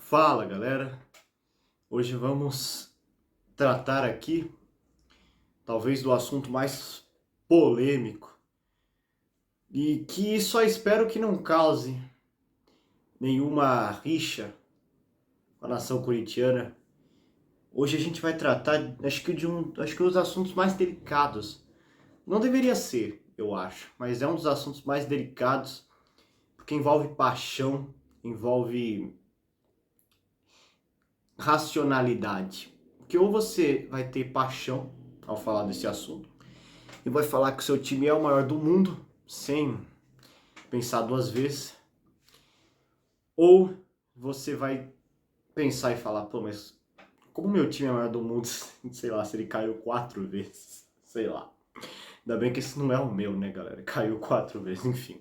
Fala galera, hoje vamos tratar aqui talvez do assunto mais polêmico e que só espero que não cause nenhuma rixa com a nação corintiana. Hoje a gente vai tratar, acho que um dos assuntos mais delicados. Não deveria ser, eu acho, mas é um dos assuntos mais delicados porque envolve paixão, envolve racionalidade. Porque ou você vai ter paixão ao falar desse assunto e vai falar que o seu time é o maior do mundo sem pensar duas vezes, ou você vai pensar e falar, pô, mas como meu time é o maior do mundo, sei lá, se ele caiu 4 vezes, sei lá. Ainda bem que esse não é o meu, né, galera? Caiu 4 vezes, enfim.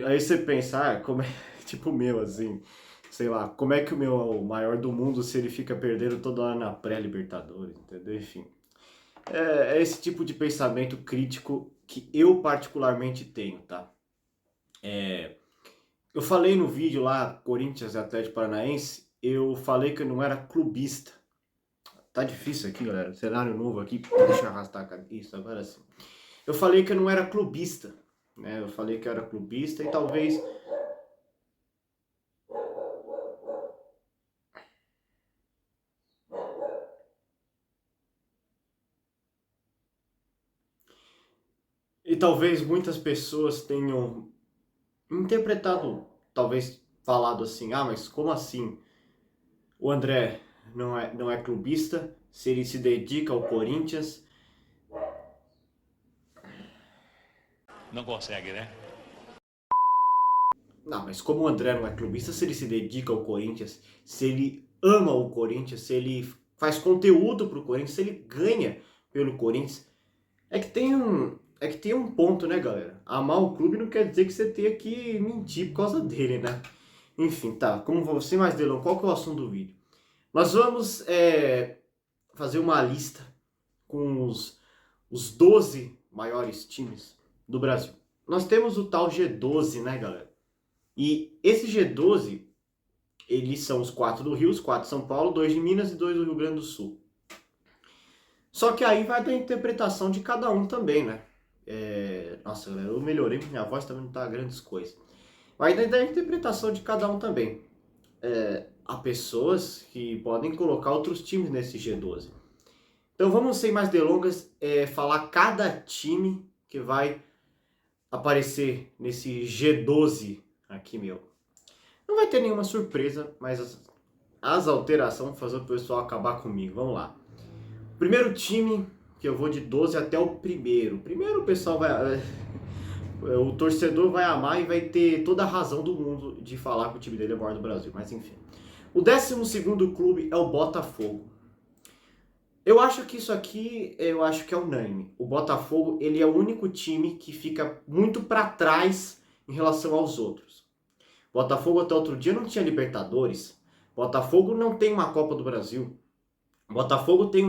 Aí você pensa, como é tipo o meu, assim, sei lá, como é que o meu é o maior do mundo se ele fica perdendo toda hora na pré-Libertadores, entendeu? Enfim. É esse tipo de pensamento crítico que eu particularmente tenho, tá? Eu falei no vídeo lá, Corinthians e Atlético Paranaense, eu falei que eu não era clubista. Tá difícil aqui, galera, cenário novo aqui, deixa eu arrastar isso, agora sim. Eu falei que eu não era clubista, né? Eu falei que eu era clubista e talvez... E talvez muitas pessoas tenham interpretado, talvez falado assim, mas como assim? O André não é clubista, se ele se dedica ao Corinthians. Não consegue, né? Não, mas como o André não é clubista, se ele se dedica ao Corinthians, se ele ama o Corinthians, se ele faz conteúdo pro Corinthians, se ele ganha pelo Corinthians, é que tem um ponto, né, galera? Amar o clube não quer dizer que você tenha que mentir por causa dele, né? Enfim, tá. Como você mais delongo, qual que é o assunto do vídeo? Nós vamos fazer uma lista com os 12 maiores times do Brasil. Nós temos o tal G12, né, galera? E esse G12, eles são os 4 do Rio, os 4 de São Paulo, 2 de Minas e 2 do Rio Grande do Sul. Só que aí vai da interpretação de cada um também, né? Nossa, galera, eu melhorei, minha voz também não tá grandes coisas. Vai da interpretação de cada um também. Há pessoas que podem colocar outros times nesse G12. Então vamos, sem mais delongas, falar cada time que vai aparecer nesse G12 aqui, meu. Não vai ter nenhuma surpresa, mas as alterações vão fazer o pessoal acabar comigo. Vamos lá. Primeiro time, que eu vou de 12 até o primeiro. Primeiro o pessoal vai... o torcedor vai amar e vai ter toda a razão do mundo de falar que o time dele é o maior do Brasil, mas enfim. O 12º clube é o Botafogo. Eu acho que isso aqui, eu acho que é unânime. O Botafogo, ele é o único time que fica muito para trás em relação aos outros. Botafogo até outro dia não tinha Libertadores. Botafogo não tem uma Copa do Brasil. Botafogo tem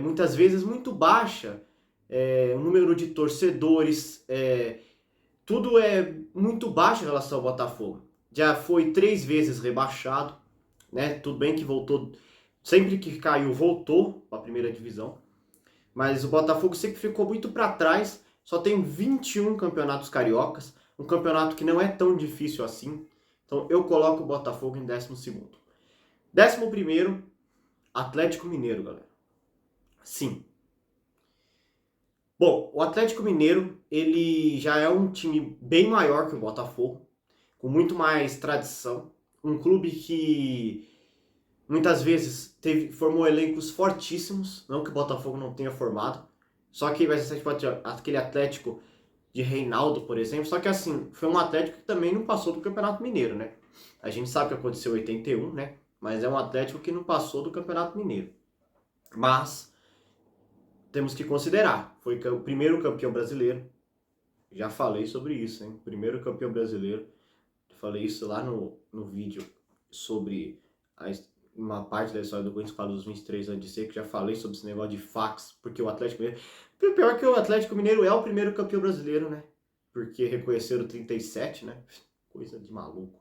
muitas vezes muito baixa o número de torcedores. Tudo é muito baixo em relação ao Botafogo. Já foi 3 vezes rebaixado, né? Tudo bem que voltou, sempre que caiu voltou para a primeira divisão, mas o Botafogo sempre ficou muito para trás. Só tem 21 campeonatos cariocas, um campeonato que não é tão difícil assim. Então eu coloco o Botafogo em 12º. 11º, Atlético Mineiro, galera. Sim. Bom, o Atlético Mineiro, ele já é um time bem maior que o Botafogo, com muito mais tradição, um clube que muitas vezes formou elencos fortíssimos, não que o Botafogo não tenha formado, só que vai ser tipo, aquele Atlético de Reinaldo, por exemplo, só que assim, foi um Atlético que também não passou do Campeonato Mineiro, né? A gente sabe que aconteceu em 81, né? Mas é um Atlético que não passou do Campeonato Mineiro. Mas temos que considerar, foi o primeiro campeão brasileiro. Já falei sobre isso, hein? Primeiro campeão brasileiro. Falei isso lá no vídeo sobre uma parte da história do Corinthians que fala dos 23 anos de ser, que já falei sobre esse negócio de fax, porque o Atlético Mineiro... Pior que o Atlético Mineiro é o primeiro campeão brasileiro, né? Porque reconheceram 37, né? Coisa de maluco.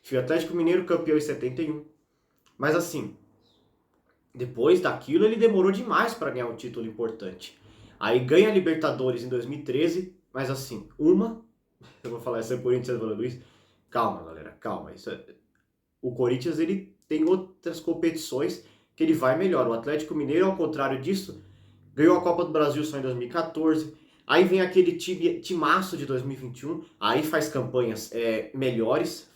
Tive Atlético Mineiro campeão em 71. Mas assim, depois daquilo ele demorou demais para ganhar um título importante. Aí ganha a Libertadores em 2013, mas assim, eu vou falar, essa é o Corinthians falando isso. Calma, galera, calma. O Corinthians ele tem outras competições que ele vai melhor. O Atlético Mineiro, ao contrário disso, ganhou a Copa do Brasil só em 2014. Aí vem aquele timaço de 2021, aí faz campanhas melhores,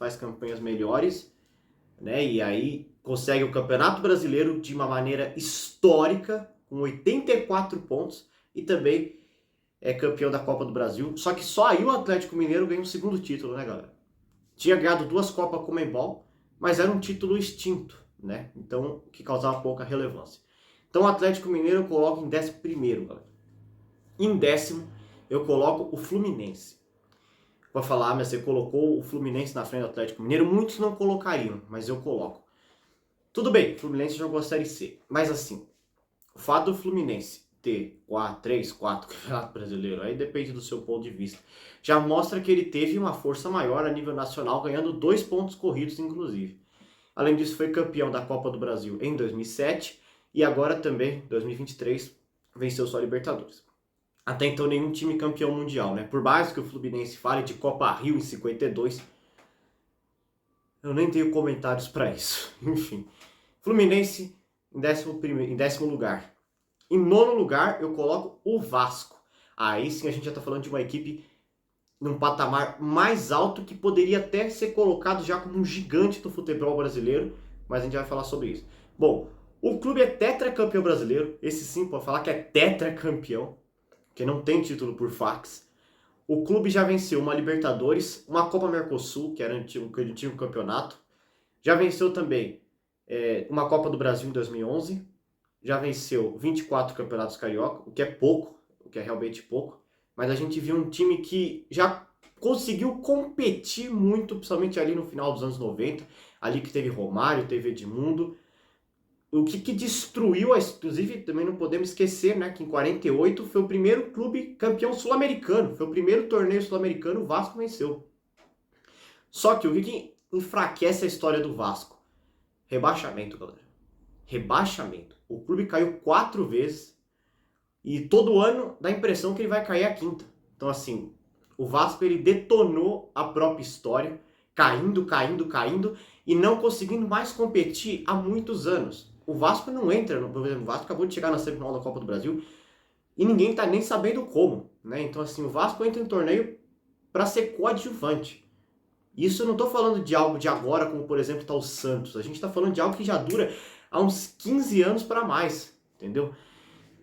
né? E aí consegue o Campeonato Brasileiro de uma maneira histórica, com 84 pontos, e também é campeão da Copa do Brasil. Só que só aí o Atlético Mineiro ganha um segundo título, né, galera? Tinha ganhado 2 Copas Conmebol, mas era um título extinto, né? Então, que causava pouca relevância. Então, o Atlético Mineiro eu coloco em 11º, galera. Em 10º, eu coloco o Fluminense. Vai falar, mas você colocou o Fluminense na frente do Atlético Mineiro? Muitos não colocariam, mas eu coloco. Tudo bem, o Fluminense jogou a Série C, mas assim, o fato do Fluminense ter 3, 4 Campeonato Brasileiro, aí depende do seu ponto de vista, já mostra que ele teve uma força maior a nível nacional, ganhando 2 pontos corridos, inclusive. Além disso, foi campeão da Copa do Brasil em 2007 e agora também, em 2023, venceu só a Libertadores. Até então, nenhum time campeão mundial, né? Por mais que o Fluminense fale de Copa Rio em 52, eu nem tenho comentários para isso. Enfim, Fluminense em 10º lugar. Em 9º lugar, eu coloco o Vasco. Aí sim a gente já está falando de uma equipe num patamar mais alto que poderia até ser colocado já como um gigante do futebol brasileiro, mas a gente vai falar sobre isso. Bom, o clube é tetracampeão brasileiro. Esse sim pode falar que é tetracampeão, que não tem título por fax. O clube já venceu uma Libertadores, uma Copa Mercosul, que era um antigo campeonato. Já venceu também uma Copa do Brasil em 2011. Já venceu 24 campeonatos carioca, o que é pouco, o que é realmente pouco. Mas a gente viu um time que já conseguiu competir muito, principalmente ali no final dos anos 90. Ali que teve Romário, teve Edmundo. O que destruiu, inclusive também não podemos esquecer, né, que em 48 foi o primeiro clube campeão sul-americano, foi o primeiro torneio sul-americano, o Vasco venceu. Só que o que enfraquece a história do Vasco? Rebaixamento, galera. Rebaixamento. O clube caiu 4 vezes e todo ano dá a impressão que ele vai cair a 5ª. Então assim, o Vasco ele detonou a própria história, caindo e não conseguindo mais competir há muitos anos. O Vasco não entra, por exemplo, o Vasco acabou de chegar na semifinal da Copa do Brasil e ninguém tá nem sabendo como, né? Então assim, o Vasco entra em torneio para ser coadjuvante. Isso eu não tô falando de algo de agora, como por exemplo tá o Santos. A gente tá falando de algo que já dura há uns 15 anos para mais, entendeu?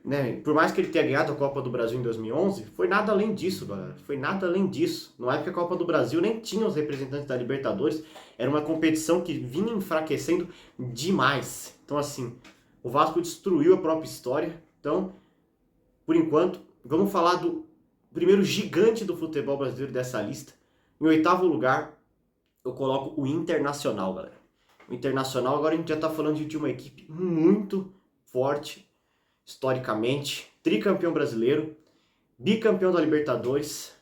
Né? Por mais que ele tenha ganhado a Copa do Brasil em 2011, foi nada além disso, galera. Foi nada além disso. Na época a Copa do Brasil nem tinha os representantes da Libertadores. Era uma competição que vinha enfraquecendo demais. Então assim, o Vasco destruiu a própria história. Então, por enquanto, vamos falar do primeiro gigante do futebol brasileiro dessa lista. Em 8º lugar, eu coloco o Internacional, galera. O Internacional, agora a gente já está falando de uma equipe muito forte, historicamente, tricampeão brasileiro, bicampeão da Libertadores,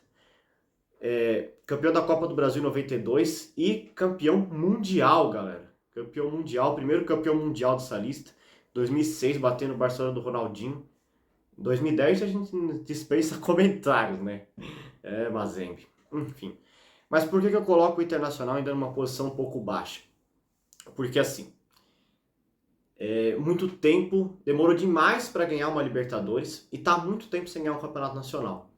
campeão da Copa do Brasil em 92 e campeão mundial, galera. Campeão mundial, primeiro campeão mundial dessa lista. 2006, batendo o Barcelona do Ronaldinho. 2010 a gente dispensa comentários, né? Mazembe. Enfim. Mas por que eu coloco o Internacional ainda numa posição um pouco baixa? Porque assim, muito tempo, demorou demais para ganhar uma Libertadores e tá muito tempo sem ganhar um campeonato nacional.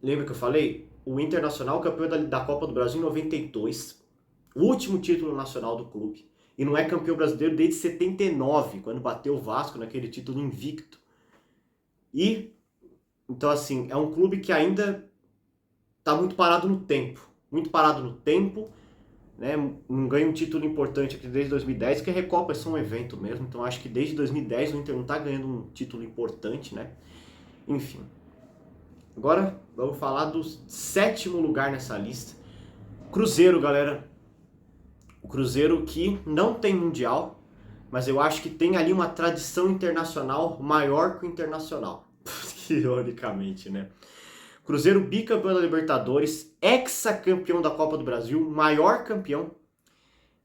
Lembra que eu falei? O Internacional campeão da Copa do Brasil em 92, o último título nacional do clube. E não é campeão brasileiro desde 79, quando bateu o Vasco naquele título invicto. E, então assim, é um clube que ainda tá muito parado no tempo. Muito parado no tempo, né? Não ganha um título importante aqui desde 2010, que a Recopa é só um evento mesmo. Então acho que desde 2010 o Inter não tá ganhando um título importante, né? Enfim. Agora vamos falar do 7º lugar nessa lista. Cruzeiro, galera. O Cruzeiro que não tem Mundial, mas eu acho que tem ali uma tradição internacional maior que o Internacional. Ironicamente, né? Cruzeiro bicampeão da Libertadores, hexacampeão da Copa do Brasil, maior campeão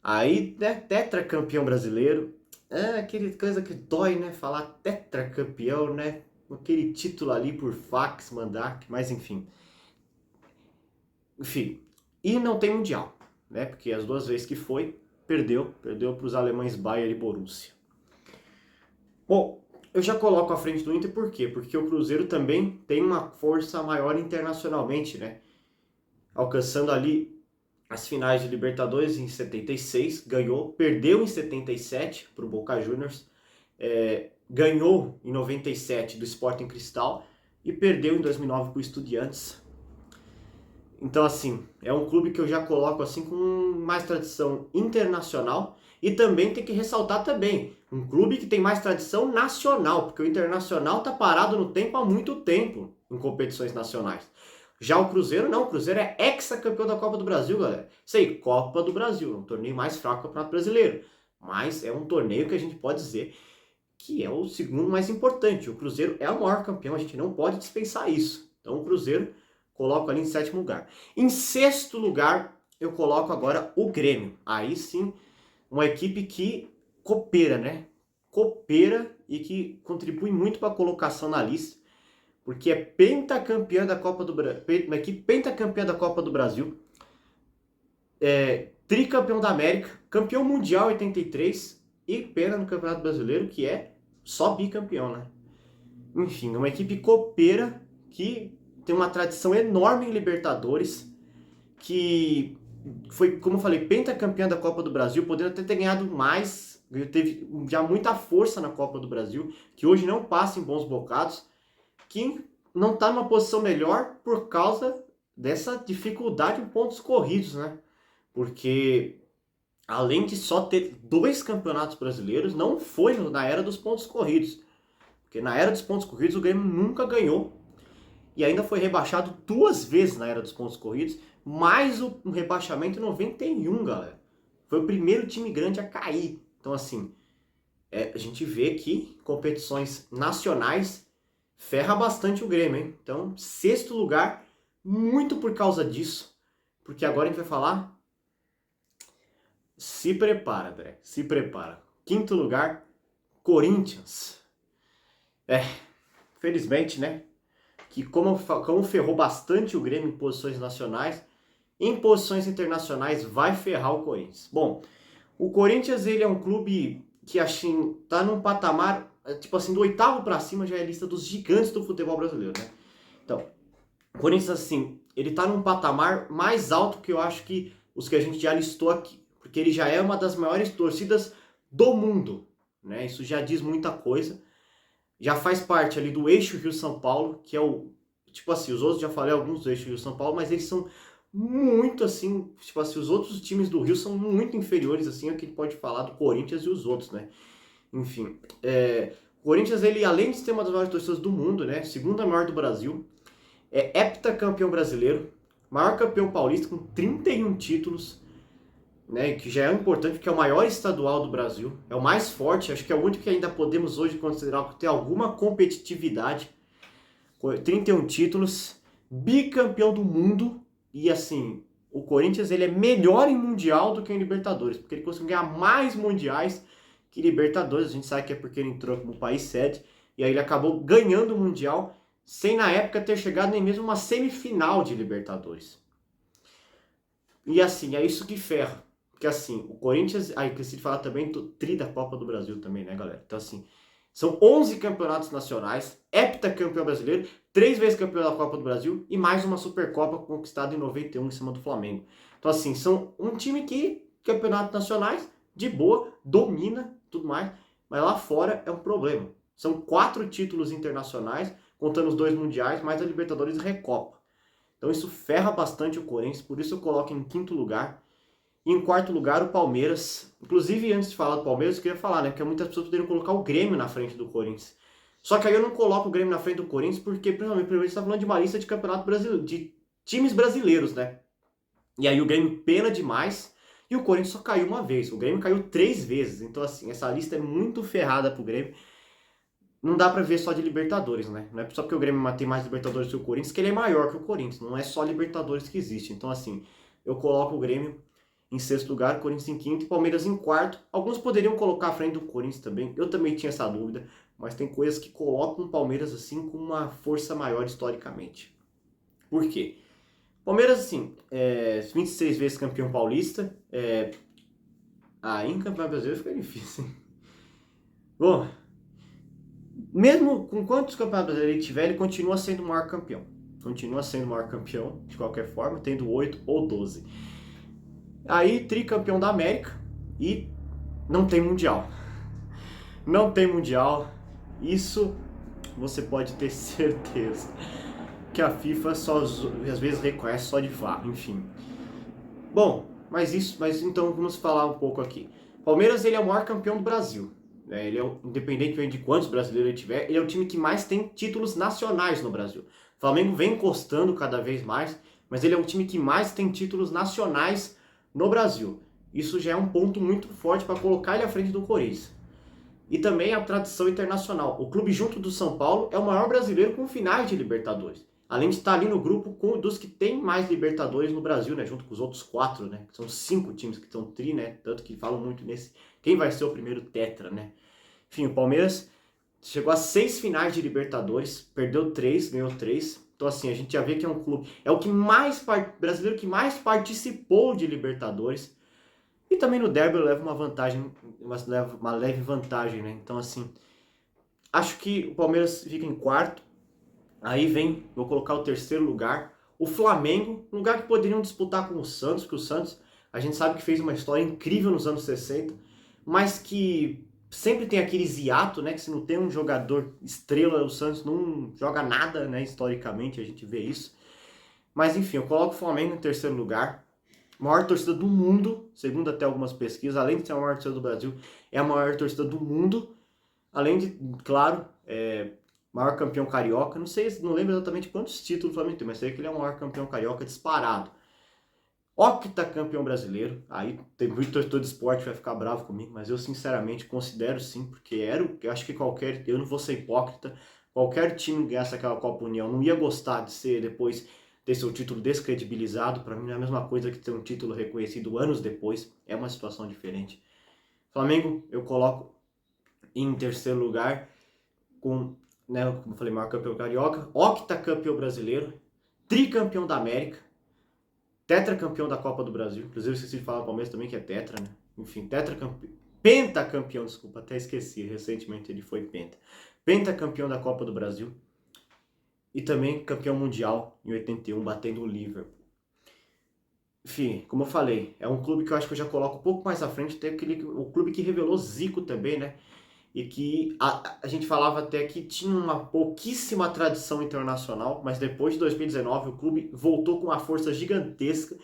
Aí, né, tetracampeão brasileiro. É aquele coisa que dói, né? Falar tetracampeão, né? Aquele título ali por fax, mandar, mas enfim. Enfim. E não tem mundial, né? Porque as duas vezes que foi, perdeu para os alemães Bayern e Borussia. Bom, eu já coloco à frente do Inter por quê? Porque o Cruzeiro também tem uma força maior internacionalmente, né? Alcançando ali as finais de Libertadores em 76, ganhou, perdeu em 77 para o Boca Juniors, ganhou em 97 do Sporting Cristal e perdeu em 2009 para o Estudiantes. Então, assim, é um clube que eu já coloco assim com mais tradição internacional e também tem que ressaltar também, um clube que tem mais tradição nacional, porque o Internacional tá parado no tempo há muito tempo em competições nacionais. Já o Cruzeiro não, o Cruzeiro é ex-campeão da Copa do Brasil, galera. Isso aí, Copa do Brasil, um torneio mais fraco que o Campeonato Brasileiro. Mas é um torneio que a gente pode dizer que é o segundo mais importante. O Cruzeiro é o maior campeão, a gente não pode dispensar isso. Então o Cruzeiro coloco ali em sétimo lugar. Em sexto lugar, eu coloco agora o Grêmio. Aí sim, uma equipe que coopera, né? Coopera e que contribui muito para a colocação na lista, porque é pentacampeã da Copa do Brasil, uma equipe pentacampeã da Copa do Brasil, tricampeão da América, campeão mundial em 83 e pena no Campeonato Brasileiro, que é só bicampeão, né? Enfim, uma equipe copeira que tem uma tradição enorme em Libertadores, que foi, como eu falei, pentacampeã da Copa do Brasil, podendo até ter ganhado mais, teve já muita força na Copa do Brasil, que hoje não passa em bons bocados, que não está numa posição melhor por causa dessa dificuldade em pontos corridos, né? Porque além de só ter 2 campeonatos brasileiros, não foi na era dos pontos corridos. Porque na era dos pontos corridos o Grêmio nunca ganhou. E ainda foi rebaixado 2 vezes na era dos pontos corridos, mais o rebaixamento em 91, galera. Foi o primeiro time grande a cair. Então, assim, a gente vê que competições nacionais ferra bastante o Grêmio, hein? Então, sexto lugar, muito por causa disso. Porque agora a gente vai falar. Se prepara, André. Se prepara. Quinto lugar, Corinthians. Felizmente, né? Que como ferrou bastante o Grêmio em posições nacionais, em posições internacionais vai ferrar o Corinthians. Bom, o Corinthians ele é um clube que assim tá num patamar, tipo assim, do oitavo para cima já é a lista dos gigantes do futebol brasileiro, né? Então, o Corinthians assim, ele tá num patamar mais alto que eu acho que os que a gente já listou aqui, porque ele já é uma das maiores torcidas do mundo, né? Isso já diz muita coisa. Já faz parte ali do eixo Rio-São Paulo, que é o, tipo assim, os outros já falei alguns do eixo Rio-São Paulo, mas eles são muito assim, tipo assim, os outros times do Rio são muito inferiores assim ao que pode falar do Corinthians e os outros, né? Enfim, o Corinthians, ele além de ser uma das maiores torcidas do mundo, né, segunda maior do Brasil, é heptacampeão brasileiro, maior campeão paulista com 31 títulos, né, que já é importante porque é o maior estadual do Brasil, é o mais forte, acho que é o único que ainda podemos hoje considerar que tem alguma competitividade, 31 títulos, bicampeão do mundo, e assim, o Corinthians ele é melhor em Mundial do que em Libertadores, porque ele conseguiu ganhar mais Mundiais que Libertadores, a gente sabe que é porque ele entrou como país sede, e aí ele acabou ganhando o Mundial, sem na época ter chegado nem mesmo uma semifinal de Libertadores. E assim, é isso que ferra. Porque assim, o Corinthians, aí esqueci de falar também do tri da Copa do Brasil também, né, galera? Então assim, são 11 campeonatos nacionais, heptacampeão brasileiro, 3 vezes campeão da Copa do Brasil e mais uma Supercopa conquistada em 91 em cima do Flamengo. Então assim, são um time que, campeonatos nacionais, de boa, domina tudo mais, mas lá fora é um problema. São 4 títulos internacionais, contando os 2 mundiais, mais a Libertadores e Recopa. Então isso ferra bastante o Corinthians, por isso eu coloco em quinto lugar. E em quarto lugar, o Palmeiras. Inclusive, antes de falar do Palmeiras, eu queria falar, né? Porque muitas pessoas poderiam colocar o Grêmio na frente do Corinthians. Só que aí eu não coloco o Grêmio na frente do Corinthians, porque, primeiramente, você está falando de uma lista de campeonato brasileiro, de times brasileiros, né? E aí o Grêmio pena demais, e o Corinthians só caiu uma vez. O Grêmio caiu 3 vezes. Então, assim, essa lista é muito ferrada pro Grêmio. Não dá pra ver só de Libertadores, né? Não é só porque o Grêmio tem mais Libertadores que o Corinthians, que ele é maior que o Corinthians. Não é só Libertadores que existe. Então, assim, eu coloco o Grêmio em sexto lugar, Corinthians em quinto e Palmeiras em quarto. Alguns poderiam colocar à frente do Corinthians também, eu também tinha essa dúvida, mas tem coisas que colocam o Palmeiras assim com uma força maior historicamente. Por quê? Palmeiras, assim, 26 vezes campeão paulista, em campeão brasileiro fica difícil, hein? Bom, mesmo com quantos campeonatos brasileiros ele tiver, ele continua sendo o maior campeão. Continua sendo o maior campeão, de qualquer forma, tendo 8 ou 12. Aí, tricampeão da América e não tem Mundial. Não tem Mundial, isso você pode ter certeza. Que a FIFA só às vezes reconhece só de fato, enfim. Bom, mas então vamos falar um pouco aqui. Palmeiras, ele é o maior campeão do Brasil. Né? Ele independentemente de quantos brasileiros ele tiver, ele é o time que mais tem títulos nacionais no Brasil. O Flamengo vem encostando cada vez mais, mas ele é o time que mais tem títulos nacionais no Brasil. Isso já é um ponto muito forte para colocar ele à frente do Corinthians. E também a tradição internacional. O clube, junto do São Paulo, é o maior brasileiro com finais de Libertadores. Além de estar ali no grupo dos que tem mais Libertadores no Brasil, né? Junto com os outros 4, né? São 5 times que estão tri, né? Tanto que falam muito nesse... Quem vai ser o primeiro tetra, né? Enfim, o Palmeiras chegou a 6 finais de Libertadores, perdeu 3, ganhou 3. Então, assim, a gente já vê que é um clube... É o que mais... brasileiro que mais participou de Libertadores. E também no derby leva uma vantagem, uma leve vantagem, né? Então, assim, acho que o Palmeiras fica em quarto. Aí vou colocar o terceiro lugar, o Flamengo, um lugar que poderiam disputar com o Santos, porque o Santos, a gente sabe que fez uma história incrível nos anos 60, mas que sempre tem aquele hiato, né? Que se não tem um jogador estrela, o Santos não joga nada, né? Historicamente, a gente vê isso. Mas enfim, eu coloco o Flamengo em terceiro lugar. Maior torcida do mundo, segundo até algumas pesquisas, além de ser a maior torcida do Brasil, é a maior torcida do mundo. Além de, claro, maior campeão carioca. Não lembro exatamente quantos títulos o Flamengo tem, mas sei que ele é o maior campeão carioca disparado. Octacampeão brasileiro. Aí tem muito torcedor de esporte que vai ficar bravo comigo, mas eu sinceramente considero sim, porque eu acho que eu não vou ser hipócrita, qualquer time que ganhasse aquela Copa União não ia gostar de ser depois ter seu título descredibilizado. Para mim não é a mesma coisa que ter um título reconhecido anos depois, é uma situação diferente. Flamengo eu coloco em terceiro lugar com, né, como eu falei, maior campeão carioca, octacampeão brasileiro, tricampeão da América, tetracampeão da Copa do Brasil, inclusive eu esqueci de falar do Palmeiras também, que é tetra, né? Enfim, pentacampeão, desculpa, até esqueci, recentemente ele foi pentacampeão da Copa do Brasil e também campeão mundial em 81, batendo o Liverpool. Enfim, como eu falei, é um clube que eu acho que eu já coloco um pouco mais à frente, tem o clube que revelou Zico também, né? E que a gente falava até que tinha uma pouquíssima tradição internacional, mas depois de 2019 o clube voltou com uma força gigantesca.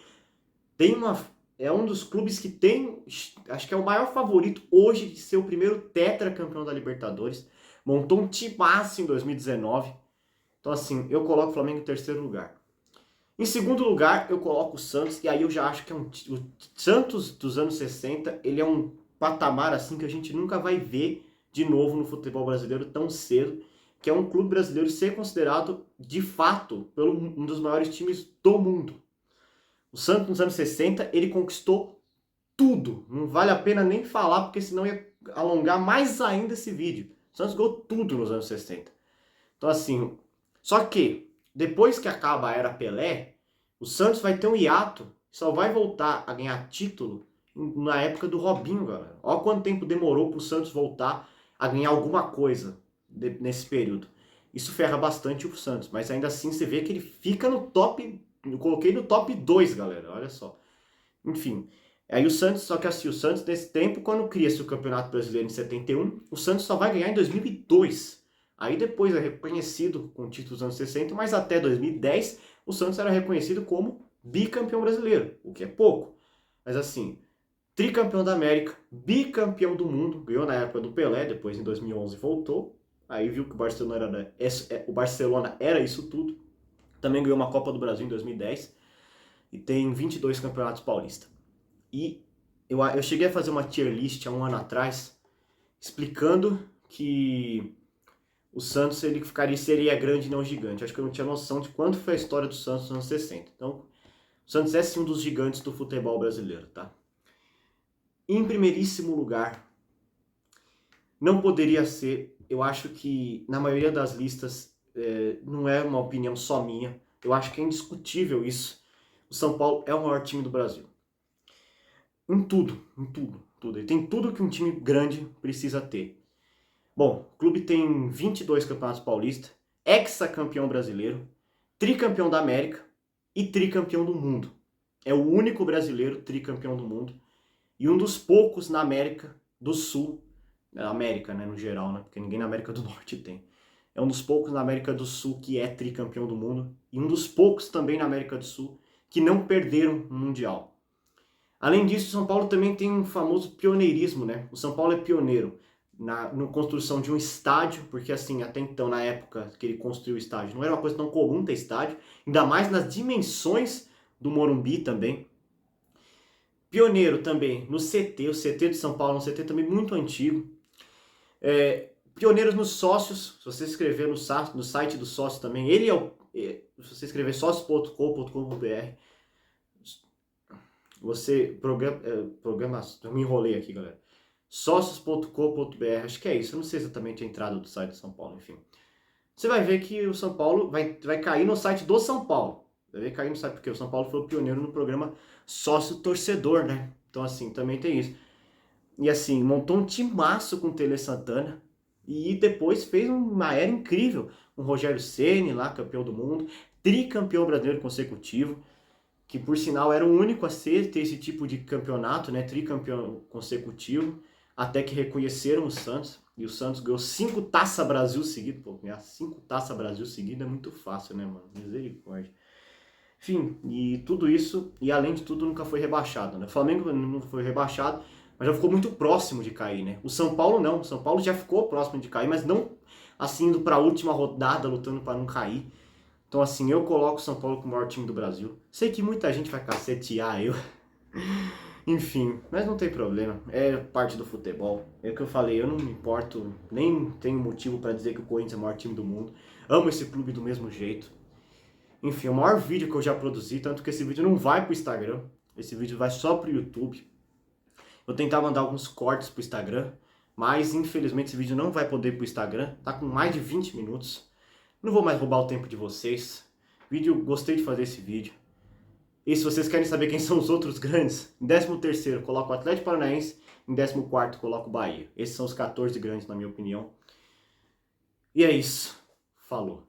É um dos clubes que tem, acho que é o maior favorito hoje de ser o primeiro tetracampeão da Libertadores. Montou um timaço em 2019. Então assim, eu coloco o Flamengo em terceiro lugar. Em segundo lugar, eu coloco o Santos, e aí eu já acho que o Santos dos anos 60, ele é um patamar assim que a gente nunca vai ver de novo no futebol brasileiro tão cedo, que é um clube brasileiro ser considerado, de fato, um dos maiores times do mundo. O Santos, nos anos 60, ele conquistou tudo. Não vale a pena nem falar, porque senão ia alongar mais ainda esse vídeo. O Santos ganhou tudo nos anos 60. Então, assim, só que, depois que acaba a era Pelé, o Santos vai ter um hiato, só vai voltar a ganhar título na época do Robinho, galera. Olha quanto tempo demorou para o Santos voltar a ganhar alguma coisa nesse período. Isso ferra bastante o Santos, mas ainda assim você vê que ele fica no top, eu coloquei no top 2, galera, olha só. Enfim, aí o Santos, só que assim, o Santos nesse tempo, quando cria-se o Campeonato Brasileiro em 71, o Santos só vai ganhar em 2002. Aí depois é reconhecido com títulos dos anos 60, mas até 2010 o Santos era reconhecido como bicampeão brasileiro, o que é pouco. Mas assim, tricampeão da América, bicampeão do mundo, ganhou na época do Pelé, depois em 2011 voltou, aí viu que o Barcelona era isso tudo, também ganhou uma Copa do Brasil em 2010 e tem 22 campeonatos paulistas. E eu cheguei a fazer uma tier list há um ano atrás, explicando que o Santos seria grande e não gigante. Acho que eu não tinha noção de quanto foi a história do Santos nos anos 60. Então, o Santos é sim um dos gigantes do futebol brasileiro, tá? Em primeiríssimo lugar, não poderia ser, eu acho que na maioria das listas, não é uma opinião só minha, eu acho que é indiscutível isso. O São Paulo é o maior time do Brasil. Em tudo, em tudo, tudo. Ele tem tudo que um time grande precisa ter. Bom, o clube tem 22 campeonatos paulistas, hexacampeão brasileiro, tricampeão da América e tricampeão do mundo. É o único brasileiro tricampeão do mundo e um dos poucos na América do Sul, na América, né, no geral, né, porque ninguém na América do Norte tem. É um dos poucos na América do Sul que é tricampeão do mundo e um dos poucos também na América do Sul que não perderam no Mundial. Além disso, o São Paulo também tem um famoso pioneirismo, né? O São Paulo é pioneiro na construção de um estádio, porque assim, até então, na época que ele construiu o estádio, não era uma coisa tão comum ter estádio, ainda mais nas dimensões do Morumbi também. Pioneiro também no CT, o CT de São Paulo, um CT também muito antigo. Pioneiros nos sócios, se você escrever no site do sócio também, ele é o... Se você escrever sócios.com.br, você programa, eu me enrolei aqui, galera. Sócios.com.br, acho que é isso, eu não sei exatamente a entrada do site do São Paulo, enfim. Você vai ver que o São Paulo vai cair no site do São Paulo. Vai cair no site porque o São Paulo foi o pioneiro no programa Sócio Torcedor, né? Então, assim, também tem isso. E assim, montou um timaço com o Tele Santana e depois fez uma era incrível. Um Rogério Ceni lá, campeão do mundo, tricampeão brasileiro consecutivo, que por sinal era o único a ter esse tipo de campeonato, né, tricampeão consecutivo, até que reconheceram o Santos, e o Santos ganhou 5 Taça Brasil seguidas. Pô, ganhar 5 Taça Brasil seguidas é muito fácil, né, mano? Misericórdia. Enfim, e tudo isso, e além de tudo, nunca foi rebaixado, né? O Flamengo não foi rebaixado, mas já ficou muito próximo de cair, né? O São Paulo não, o São Paulo já ficou próximo de cair, mas não assim indo para a última rodada lutando para não cair. Então, assim, eu coloco o São Paulo como o maior time do Brasil. Sei que muita gente vai cacetear eu. Enfim, mas não tem problema. É parte do futebol. É o que eu falei, eu não me importo, nem tenho motivo para dizer que o Corinthians é o maior time do mundo. Amo esse clube do mesmo jeito. Enfim, é o maior vídeo que eu já produzi, tanto que esse vídeo não vai pro Instagram. Esse vídeo vai só pro YouTube. Vou tentar mandar alguns cortes pro Instagram, mas infelizmente esse vídeo não vai poder pro Instagram. Tá com mais de 20 minutos. Não vou mais roubar o tempo de vocês. Gostei de fazer esse vídeo. E se vocês querem saber quem são os outros grandes, em 13º coloco o Atlético Paranaense, em 14º coloco o Bahia. Esses são os 14 grandes, na minha opinião. E é isso. Falou.